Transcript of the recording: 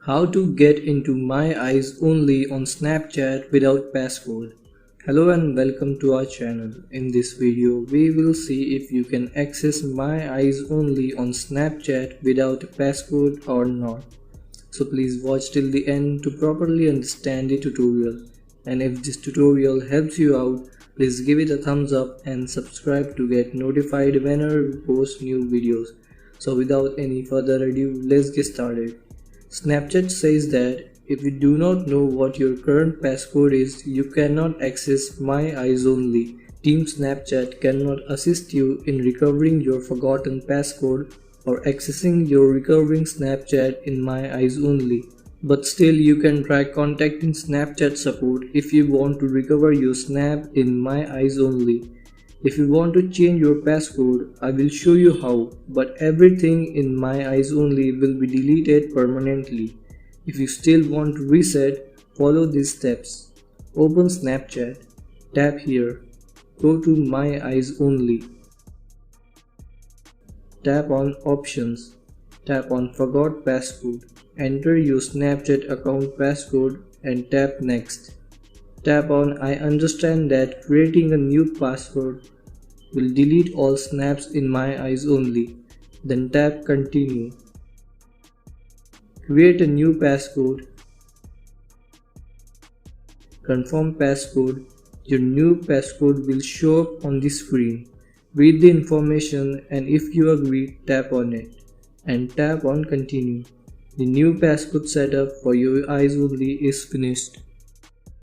How to get into My Eyes only on Snapchat without passcode. Hello and welcome to our channel. In this video, we will see if you can access My Eyes only on Snapchat without a passcode or not. So please watch till the end to properly understand the tutorial. And if this tutorial helps you out, please give it a thumbs up and subscribe to get notified whenever we post new videos. So without any further ado, let's get started. Snapchat says that if you do not know what your current passcode is, you cannot access My Eyes only. Team Snapchat cannot assist you in recovering your forgotten passcode or accessing your recovering Snapchat in My Eyes only. But still you can try contacting Snapchat support if you want to recover your snap in My Eyes only. If you want to change your passcode, I will show you how, but everything in My Eyes only will be deleted permanently. If you still want to reset, follow these steps. Open Snapchat, tap here, go to My Eyes only. Tap on Options, tap on Forgot Passcode. Enter your Snapchat account passcode and tap Next. Tap on I understand that creating a new password will delete all snaps in My Eyes only. Then tap Continue. Create a new passcode. Confirm passcode. Your new passcode will show up on the screen. Read the information and if you agree, tap on it and tap on Continue. The new passcode setup for your eyes only is finished.